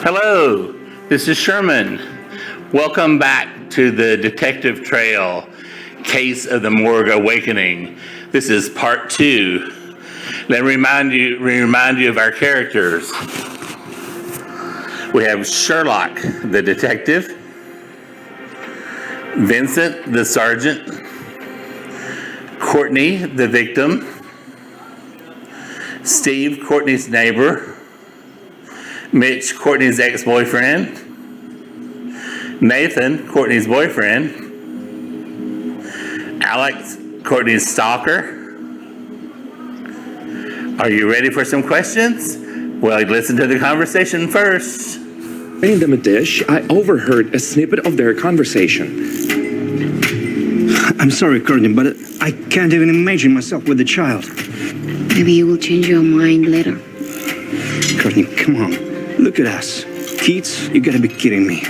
Hello, this is Sherman. Welcome back to the Detective Trail Case of the Morgue Awakening. This is part 2. Let me remind you of our characters. We have Sherlock, the detective, Vincent, the sergeant, Courtney, the victim, Steve, Courtney's neighbor, Mitch, Courtney's ex-boyfriend, Nathan, Courtney's boyfriend, Alex, Courtney's stalker. Are you ready for some questions? Well, listen to the conversation first. Bringing them a dish, I overheard a snippet of their conversation. I'm sorry, Courtney, but I can't even imagine myself with the child. Maybe you will change your mind later. Courtney, come on. Look at us. Kids, you gotta be kidding me.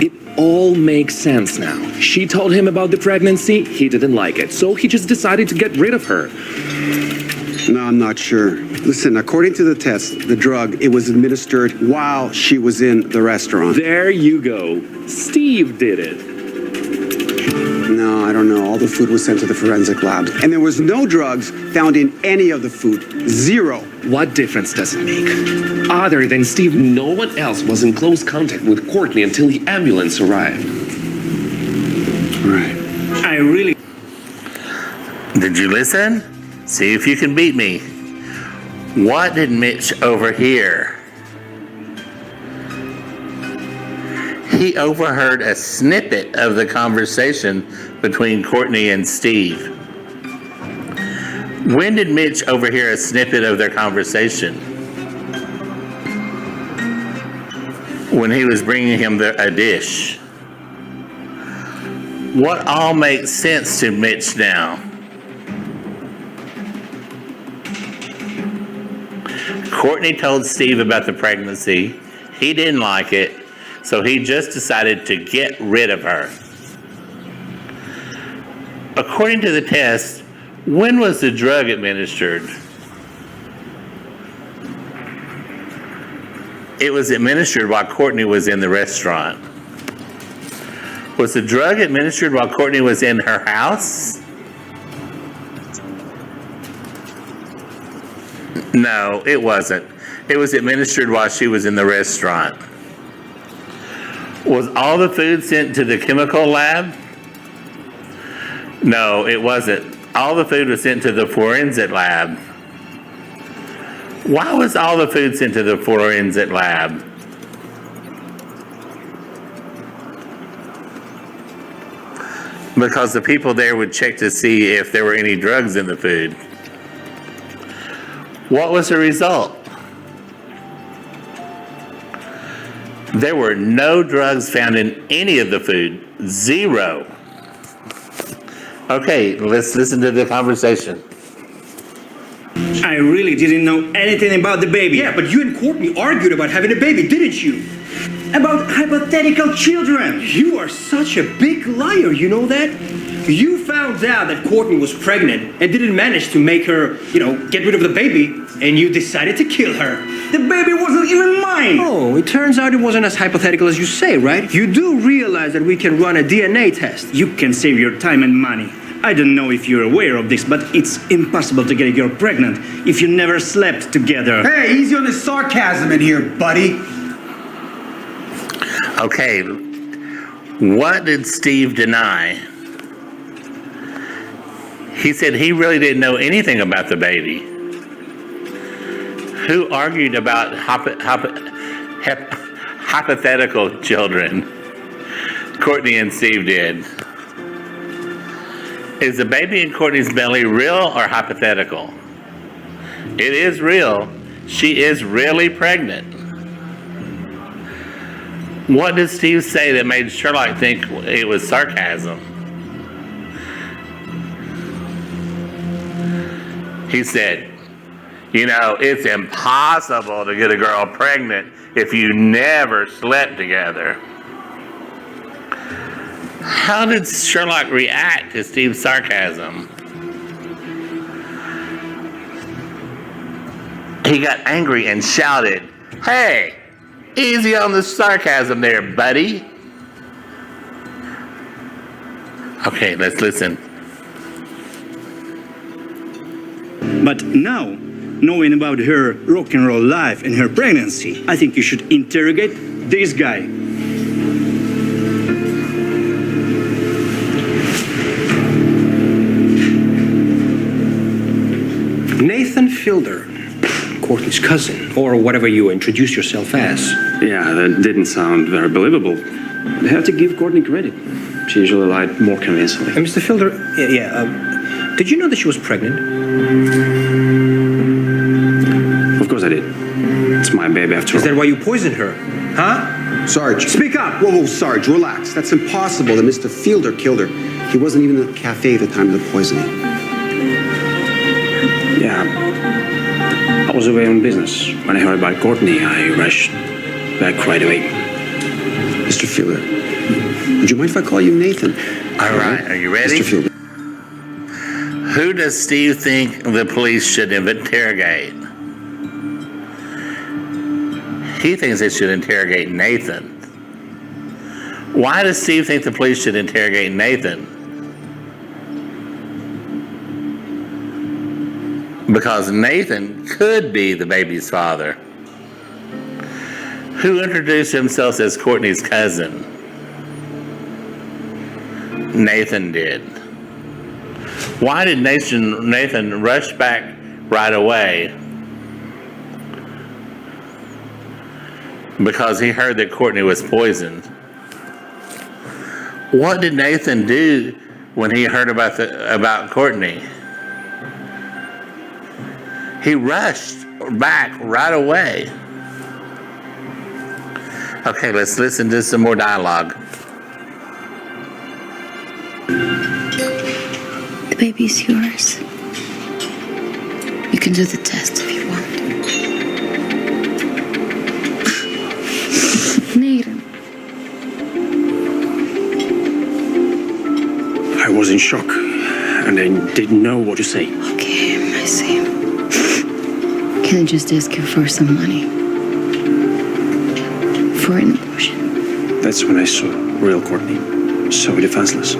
It all makes sense now. She told him about the pregnancy, he didn't like it, so he just decided to get rid of her. No, I'm not sure. Listen, according to the test, the drug, it was administered while she was in the restaurant. There you go. Steve did it. No, I don't know. All the food was sent to the forensic labs. And there was no drugs found in any of the food. Zero. What difference does it make? Other than Steve, no one else was in close contact with Courtney until the ambulance arrived. Right. I really... Did you listen? See if you can beat me. What did Mitch overhear? He overheard a snippet of the conversation between Courtney and Steve. When did Mitch overhear a snippet of their conversation? When he was bringing him a dish. What all makes sense to Mitch now? Courtney told Steve about the pregnancy. He didn't like it, so he just decided to get rid of her. According to the test, when was the drug administered? It was administered while Courtney was in the restaurant. Was the drug administered while Courtney was in her house? No, it wasn't. It was administered while she was in the restaurant. Was all the food sent to the chemical lab? No, it wasn't. All the food was sent to the forensic lab. Why was all the food sent to the forensic lab? Because the people there would check to see if there were any drugs in the food. What was the result? There were no drugs found in any of the food. Zero. Okay, let's listen to the conversation. I really didn't know anything about the baby. Yeah, but you and Courtney argued about having a baby, didn't you? About hypothetical children. You are such a big liar, you know that? You found out that Courtney was pregnant and didn't manage to make her, get rid of the baby, and you decided to kill her. The baby wasn't even mine. Oh, it turns out it wasn't as hypothetical as you say, right? You do realize that we can run a DNA test. You can save your time and money. I don't know if you're aware of this, but it's impossible to get a girl pregnant if you never slept together. Hey, easy on the sarcasm in here, buddy. Okay, what did Steve deny? He said he really didn't know anything about the baby. Who argued about hypothetical children? Courtney and Steve did. Is the baby in Courtney's belly real or hypothetical? It is real. She is really pregnant. What did Steve say that made Sherlock think it was sarcasm? He said, it's impossible to get a girl pregnant if you never slept together. How did Sherlock react to Steve's sarcasm? He got angry and shouted, Hey, easy on the sarcasm there, buddy. Okay, let's listen. But now, knowing about her rock and roll life and her pregnancy, I think you should interrogate this guy. Nathan Fielder, Courtney's cousin, or whatever you introduce yourself as. Yeah, that didn't sound very believable. I have to give Courtney credit. She usually lied more convincingly. Mr. Fielder, did you know that she was pregnant? Of course I did. It's my baby after all. Is that why you poisoned her? Huh? Sarge. Speak up! Whoa, Sarge, relax. That's impossible that Mr. Fielder killed her. He wasn't even in the cafe at the time of the poisoning. Yeah. I was away on business. When I heard about Courtney, I rushed back right away. Mr. Fielder, would you mind if I call you Nathan? All right, are you ready? Mr. Fielder. Who does Steve think the police should interrogate? He thinks they should interrogate Nathan. Why does Steve think the police should interrogate Nathan? Because Nathan could be the baby's father. Who introduced himself as Courtney's cousin? Nathan did. Why did Nathan rush back right away? Because he heard that Courtney was poisoned. What did Nathan do when he heard about Courtney? He rushed back right away. Okay, let's listen to some more dialogue. The baby's yours. You can do the test if you want. Nathan. I was in shock, and I didn't know what to say. Okay, I see. Can I just ask you for some money? For an abortion? That's when I saw real Courtney, so defenseless.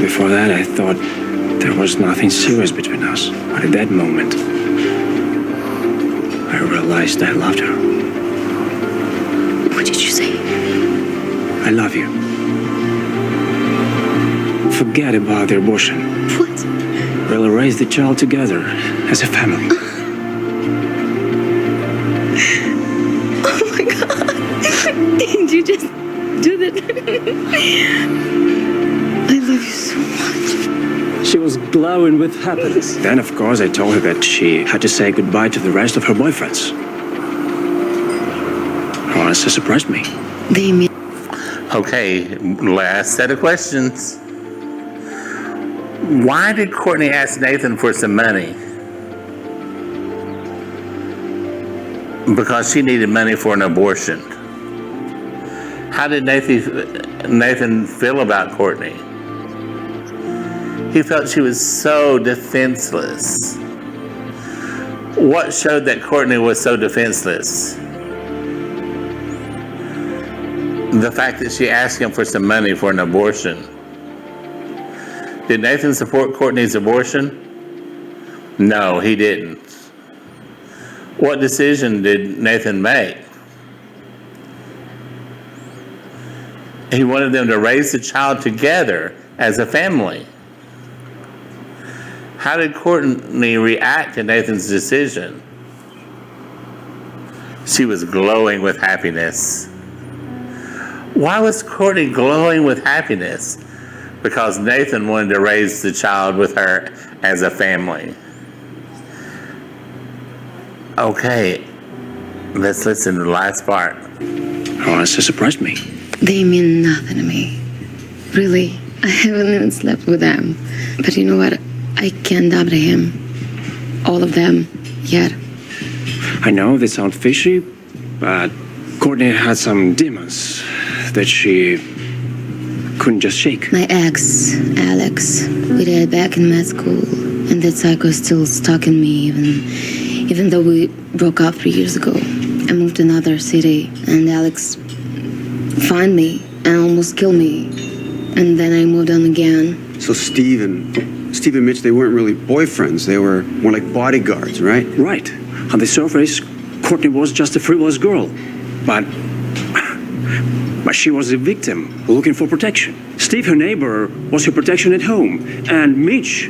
Before that, I thought there was nothing serious between us. But at that moment, I realized I loved her. What did you say? I love you. Forget about the abortion. What? We'll raise the child together as a family. Oh my God. Did you just do that? I love you so much. She was glowing with happiness. Then, of course, I told her that she had to say goodbye to the rest of her boyfriends. Her answer surprised me. They mean Okay, last set of questions. Why did Courtney ask Nathan for some money? Because she needed money for an abortion. How did Nathan feel about Courtney? He felt she was so defenseless. What showed that Courtney was so defenseless? The fact that she asked him for some money for an abortion. Did Nathan support Courtney's abortion? No, he didn't. What decision did Nathan make? He wanted them to raise the child together as a family. How did Courtney react to Nathan's decision? She was glowing with happiness. Why was Courtney glowing with happiness? Because Nathan wanted to raise the child with her as a family. Okay, let's listen to the last part. Her answer surprised me. they mean nothing to me. Really, I haven't even slept with them. But you know what? I can't doubt him. All of them, yet. I know they sound fishy, but Courtney had some demons that she couldn't just shake. My ex, Alex, we dated back in med school. And that psycho is still stalking me, even though we broke up 3 years ago. I moved to another city, and Alex found me and almost killed me. And then I moved on again. So Steve and Mitch, they weren't really boyfriends. They were more like bodyguards, right? Right. On the surface, Courtney was just a frivolous girl. But she was a victim looking for protection. Steve, her neighbor, was her protection at home. And Mitch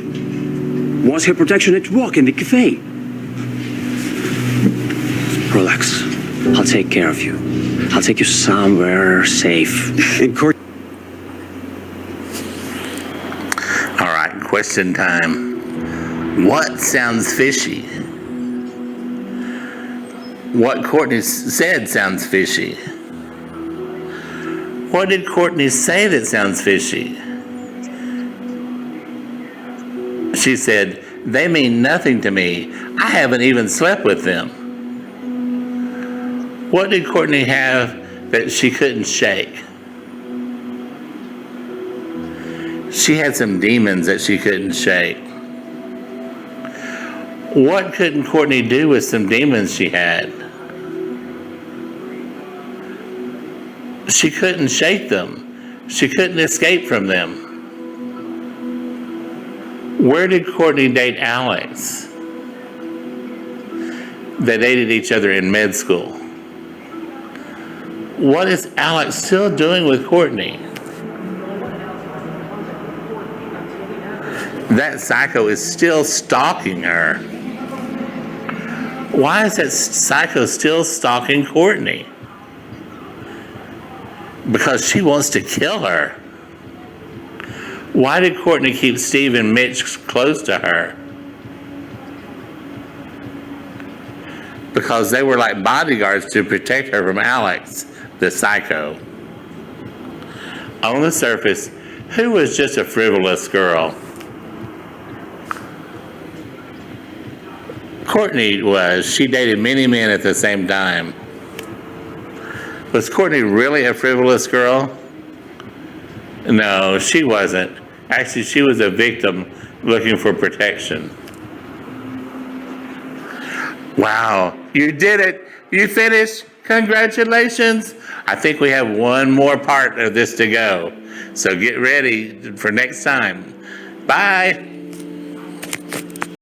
was her protection at work in the cafe. Relax. I'll take care of you. I'll take you somewhere safe. And Courtney. All right, question time. What sounds fishy? What Courtney said sounds fishy. What did Courtney say that sounds fishy? She said, they mean nothing to me. I haven't even slept with them. What did Courtney have that she couldn't shake? She had some demons that she couldn't shake. What couldn't Courtney do with some demons she had? She couldn't shake them. She couldn't escape from them. Where did Courtney date Alex? They dated each other in med school. What is Alex still doing with Courtney? That psycho is still stalking her. Why is that psycho still stalking Courtney? Because she wants to kill her. Why did Courtney keep Steve and Mitch close to her? Because they were like bodyguards to protect her from Alex, the psycho. On the surface, who was just a frivolous girl? Courtney was. She dated many men at the same time. Was Courtney really a frivolous girl? No, she wasn't. Actually, she was a victim looking for protection. Wow, you did it. You finished. Congratulations. I think we have one more part of this to go. So get ready for next time. Bye.